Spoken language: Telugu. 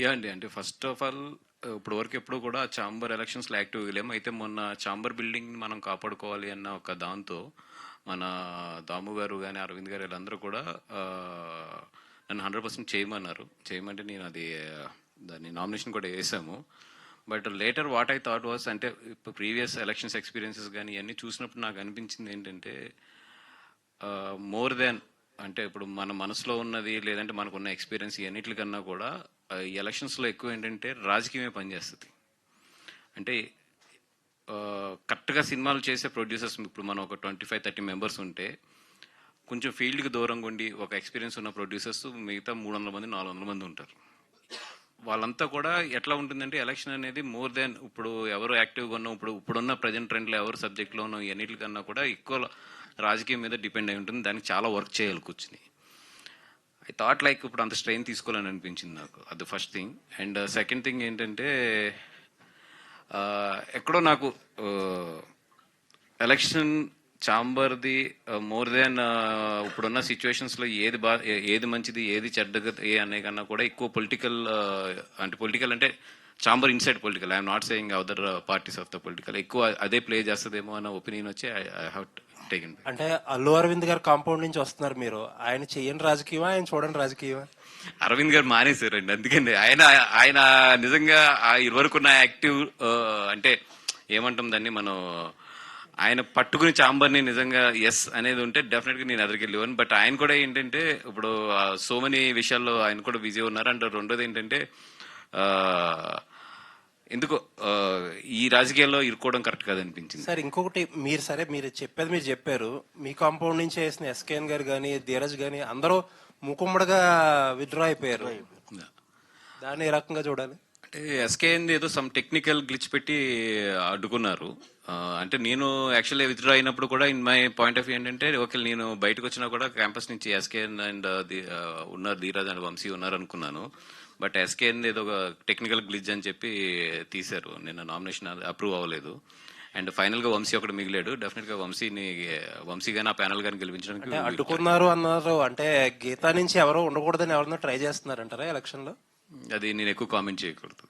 యా అండి. అంటే ఫస్ట్ ఆఫ్ ఆల్ ఇప్పుడు వరకు ఎప్పుడు కూడా చాంబర్ ఎలక్షన్స్లో యాక్టివ్గా లేము. అయితే మొన్న చాంబర్ బిల్డింగ్ మనం కాపాడుకోవాలి అన్న ఒక దాంతో మన దాము గారు కానీ అరవింద్ గారు వీళ్ళందరూ కూడా ఆ, నన్ను 100% చేయమన్నారు. చేయమంటే నేను అది దాన్ని నామినేషన్ కూడా వేసాము. But later what I thought was, అంటే ఇప్పుడు ప్రీవియస్ ఎలక్షన్స్ ఎక్స్పీరియన్సెస్ కానీ ఇవన్నీ చూసినప్పుడు నాకు అనిపించింది ఏంటంటే మోర్ దెన్, అంటే ఇప్పుడు మన మనసులో ఉన్నది లేదంటే మనకున్న ఎక్స్పీరియన్స్ అన్నిటికన్నా కూడా ఈ ఎలక్షన్స్లో ఎక్కువ ఏంటంటే రాజకీయమే పనిచేస్తుంది. అంటే కరెక్ట్గా సినిమాలు చేసే ప్రొడ్యూసర్స్ ఇప్పుడు మనం ఒక 25-30 మెంబర్స్ ఉంటే కొంచెం ఫీల్డ్కి దూరంగా ఉండి ఒక ఎక్స్పీరియన్స్ ఉన్న ప్రొడ్యూసర్స్ మిగతా 300 మంది 400 మంది ఉంటారు. వాళ్ళంతా కూడా ఎట్లా ఉంటుందంటే ఎలక్షన్ అనేది మోర్ దెన్ ఇప్పుడు ఎవరు యాక్టివ్గా ఉన్నాం, ఇప్పుడున్న ప్రజెంట్ ట్రెండ్లో ఎవరు సబ్జెక్ట్లో ఉన్నాం ఎన్నిటికన్నా కూడా ఎక్కువ రాజకీయం మీద డిపెండ్ అయి ఉంటుంది. దానికి చాలా వర్క్ చేయాలి కూర్చుని. ఐ థాట్ లైక్ ఇప్పుడు అంత స్ట్రెయిన్ తీసుకోవాలని అనిపించింది నాకు. అది first thing. And second thing ఏంటంటే ఎక్కడో నాకు ఎలక్షన్ ఛాంబర్ది మోర్ దెన్ ఇప్పుడున్న సిచ్యువేషన్స్లో ఏది మంచిది ఏది చెడ్డగా అనే కన్నా కూడా ఎక్కువ పొలిటికల్, అంటే పొలిటికల్ అంటే chamber inside political, I'm not saying other parties of the political, ఎక్కువ అదే ప్లే చేస్తుందేమో అన్న ఒపీనియన్ వచ్చి ఐ హ్యావ్ టేకెన్. అంటే అల్లు అరవింద్ గారు కాంపౌండ్ నుంచి వస్తున్నారు మీరు. ఆయన చెయ్యని రాజకీయమా, ఆయన చూడండి రాజకీయమా? అరవింద్ గారు మానేశారండి. అందుకని ఆయన ఆయన నిజంగా ఇదివరకున్న యాక్టివ్, అంటే ఏమంటాం దాన్ని మనం, ఆయన పట్టుకుని చాంబర్ని నిజంగా ఎస్ అనేది ఉంటే డెఫినెట్గా నేను ఎదురుకెళ్ళేవాను. బట్ ఆయన కూడా ఏంటంటే ఇప్పుడు సో మెనీ విషయాల్లో ఆయన కూడా బిజీ ఉన్నారు. అండ్ రెండోది ఏంటంటే ఎందుకో ఈ రాజకీయాల్లో ఇరుక్కోవడం కరెక్ట్ కాదనిపించింది. సార్ ఇంకొకటి, మీరు చెప్పారు, మీ కాంపౌండ్ నుంచి వేసిన ఎస్కేఎన్ గారు కానీ ధీరజ్ కానీ అందరూ మూకుమ్మడిగా విత్డ్రా అయిపోయారు. దాన్ని ఏ రకంగా చూడాలి? అంటే ఎస్కేఎన్ ఏదో సమ్ టెక్నికల్ గ్లిచ్ పెట్టి అడ్డుకున్నారు. అంటే నేను యాక్చువల్లీ విత్డ్రా అయినప్పుడు కూడా in my point of view ఏంటంటే ఓకే, నేను బయటకు వచ్చినా కూడా క్యాంపస్ నుంచి ఎస్కేఎన్ అండ్ ఉన్నారు, ధీరజ్ అండ్ వంశీ ఉన్నారు అనుకున్నాను. బట్ ఎస్కేఎన్ ఏదో ఒక టెక్నికల్ గ్లిచ్ అని చెప్పి తీశారు. నిన్న నామినేషన్ అప్రూవ్ అవ్వలేదు. అండ్ ఫైనల్ గా వంశీ ఒకటి మిగిలాడు. డెఫినెట్ గా వంశీ గానీ ఆ ప్యానల్ గాని గెలిపించడానికి అడ్డుకున్నారు అన్నారు. అంటే గీతా నుంచి ఎవరో ఉండకూడదని ఎవరన్నా ట్రై చేస్తున్నారంటారా ఎలక్షన్ లో? అది నేను ఎక్కువ కామెంట్ చేయకూడదు.